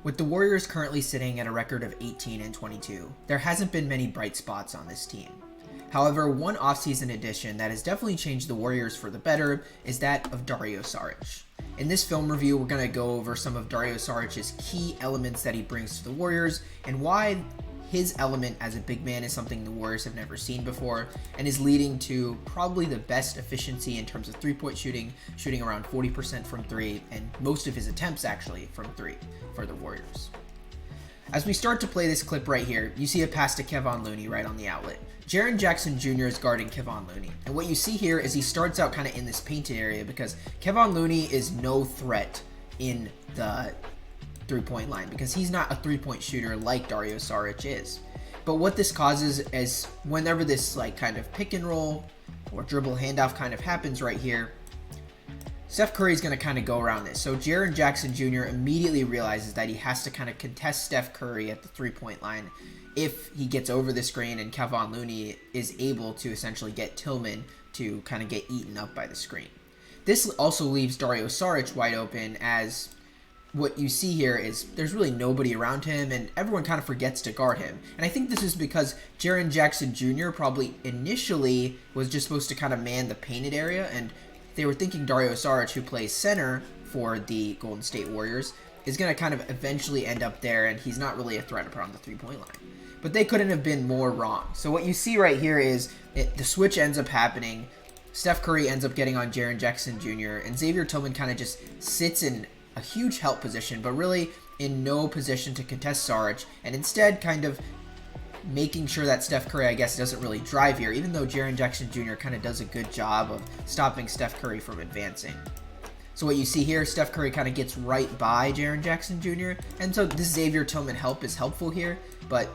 With the Warriors currently sitting at a record of 18-22, there hasn't been many bright spots on this team. However, one offseason addition that has definitely changed the Warriors for the better is that of Dario Saric. In this film review, we're going to go over some of Dario Saric's key elements that he brings to the Warriors and why his element as a big man is something the Warriors have never seen before and is leading to probably the best efficiency in terms of three-point shooting, shooting around 40% from three, and most of his attempts actually from three for the Warriors. As we start to play this clip right here, you see a pass to Kevon Looney right on the outlet. Jaren Jackson Jr. is guarding Kevon Looney, and what you see here is he starts out kind of in this painted area because Kevon Looney is no threat in the three-point line because he's not a three-point shooter like Dario Saric is. But what this causes is whenever this like kind of pick and roll or dribble handoff kind of happens right here, Steph Curry is going to kind of go around this. So Jaren Jackson Jr. immediately realizes that he has to kind of contest Steph Curry at the three-point line if he gets over the screen, and Kevon Looney is able to essentially get Tillman to kind of get eaten up by the screen. This also leaves Dario Saric wide open, as what you see here is there's really nobody around him and everyone kind of forgets to guard him. And I think this is because Jaren Jackson Jr. probably initially was just supposed to kind of man the painted area, and they were thinking Dario Saric, who plays center for the Golden State Warriors, is going to kind of eventually end up there, and he's not really a threat around the three-point line. But they couldn't have been more wrong. So what you see right here is the switch ends up happening. Steph Curry ends up getting on Jaren Jackson Jr., and Xavier Tillman kind of just sits in a huge help position, but really in no position to contest Saric, and instead kind of making sure that Steph Curry, I guess, doesn't really drive here, even though Jaren Jackson Jr. kind of does a good job of stopping Steph Curry from advancing. So what you see here, Steph Curry kind of gets right by Jaren Jackson Jr., and so this Xavier Tillman help is helpful here, but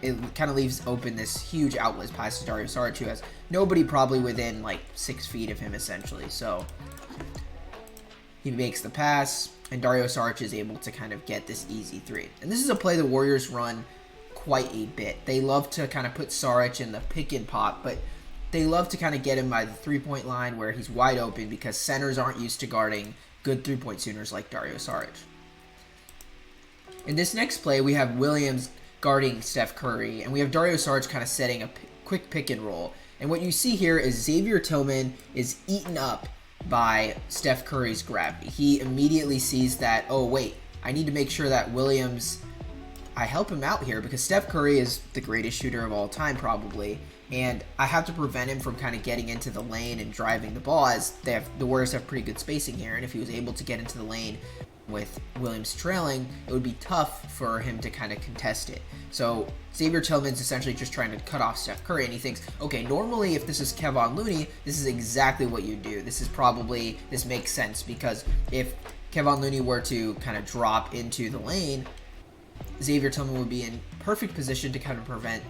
it kind of leaves open this huge outlet pass to Dario Saric, who has nobody probably within like 6 feet of him essentially. So he makes the pass, and Dario Saric is able to kind of get this easy three. And this is a play the Warriors run quite a bit. They love to kind of put Saric in the pick and pop, but they love to kind of get him by the three-point line where he's wide open because centers aren't used to guarding good three-point shooters like Dario Saric. In this next play, we have Williams guarding Steph Curry, and we have Dario Saric kind of setting a quick pick and roll. And what you see here is Xavier Tillman is eaten up by Steph Curry's gravity. He immediately sees that, oh wait, I need to make sure that Williams, I help him out here because Steph Curry is the greatest shooter of all time probably, and I have to prevent him from kind of getting into the lane and driving the ball, as the Warriors have pretty good spacing here, and if he was able to get into the lane with Williams trailing, it would be tough for him to kind of contest it. So Xavier Tillman's essentially just trying to cut off Steph Curry, and he thinks, okay, normally if this is Kevon Looney, this is exactly what you do. This makes sense, because if Kevon Looney were to kind of drop into the lane, Xavier Tillman would be in perfect position to kind of prevent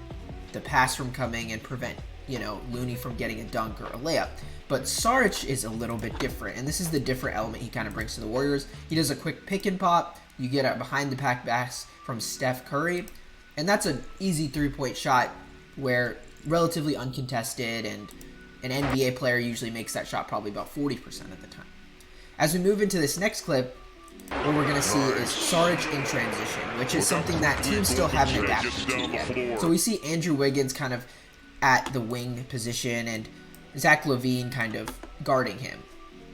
the pass from coming and prevent, Looney from getting a dunk or a layup. But Saric is a little bit different, and this is the different element he kind of brings to the Warriors. He does a quick pick and pop. You get a behind the pack pass from Steph Curry, and that's an easy three-point shot where relatively uncontested, and an NBA player usually makes that shot probably about 40% of the time. As we move into this next clip, what we're going to see is Saric in transition, which is something that teams still haven't adapted to yet. So we see Andrew Wiggins kind of at the wing position and Zach LaVine kind of guarding him.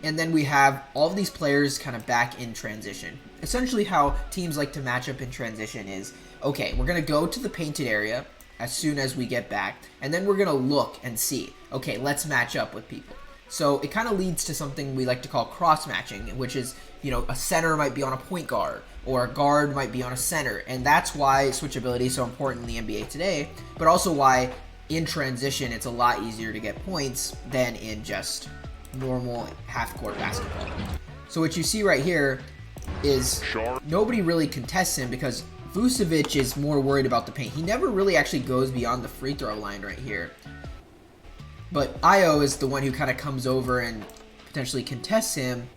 And then we have all of these players kind of back in transition. Essentially how teams like to match up in transition is, okay, we're going to go to the painted area as soon as we get back, and then we're going to look and see, okay, let's match up with people. So it kind of leads to something we like to call cross-matching, which is, a center might be on a point guard, or a guard might be on a center, and that's why switchability is so important in the NBA today, but also why in transition it's a lot easier to get points than in just normal half-court basketball. So what you see right here is nobody really contests him because Vucevic is more worried about the paint. He never really actually goes beyond the free throw line right here. But Io is the one who kind of comes over and potentially contests him.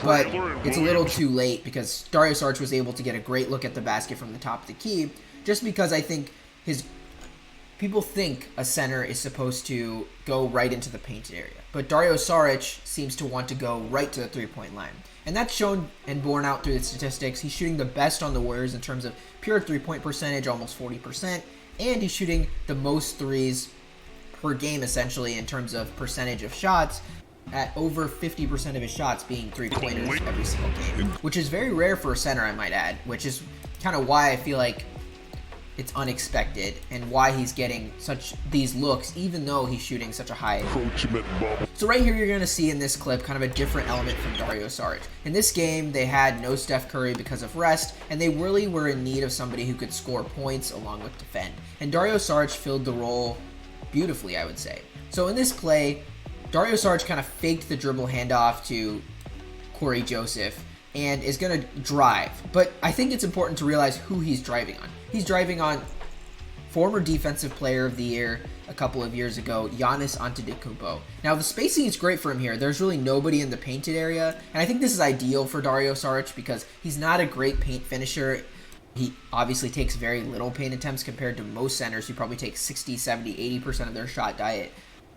But it's a little too late because Dario Saric was able to get a great look at the basket from the top of the key, just because I think his People think a center is supposed to go right into the painted area, but Dario Saric seems to want to go right to the three-point line. And that's shown and borne out through the statistics. He's shooting the best on the Warriors in terms of pure three-point percentage, almost 40%, and he's shooting the most threes per game, essentially, in terms of percentage of shots, at over 50% of his shots being three-pointers every single game, which is very rare for a center, I might add, which is kind of why I feel like it's unexpected and why he's getting these looks even though he's shooting such a high. So right here you're going to see in this clip kind of a different element from Dario Saric. In this game they had no Steph Curry because of rest, and they really were in need of somebody who could score points along with defend. And Dario Saric filled the role beautifully, I would say. So in this play, Dario Saric kind of faked the dribble handoff to Corey Joseph and is going to drive. But I think it's important to realize who he's driving on. He's driving on former Defensive Player of the Year a couple of years ago, Giannis Antetokounmpo. Now, the spacing is great for him here. There's really nobody in the painted area, and I think this is ideal for Dario Saric because he's not a great paint finisher. He obviously takes very little paint attempts compared to most centers who probably take 60, 70, 80% of their shot diet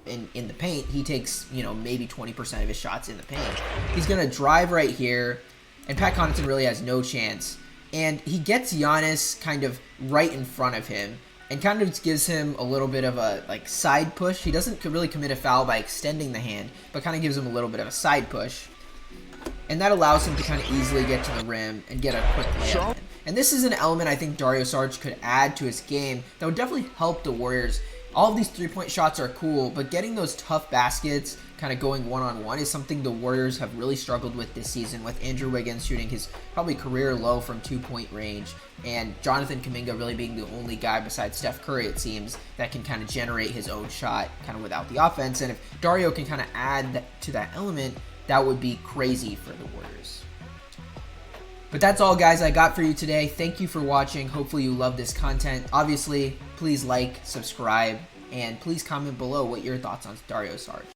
in the paint. He takes, maybe 20% of his shots in the paint. He's going to drive right here, and Pat Connaughton really has no chance. And he gets Giannis kind of right in front of him and kind of gives him a little bit of a side push. He doesn't really commit a foul by extending the hand, but kind of gives him a little bit of a side push. And that allows him to kind of easily get to the rim and get a quick layup in. And this is an element I think Dario Saric could add to his game that would definitely help the Warriors. All of these three-point shots are cool, but getting those tough baskets kind of going one-on-one is something the Warriors have really struggled with this season, with Andrew Wiggins shooting his probably career low from two-point range, and Jonathan Kuminga really being the only guy besides Steph Curry, it seems, that can kind of generate his own shot kind of without the offense. And if Dario can kind of add to that element, that would be crazy for the Warriors. But that's all, guys, I got for you today. Thank you for watching. Hopefully you love this content. Obviously, please like, subscribe, and please comment below what your thoughts on Dario Saric.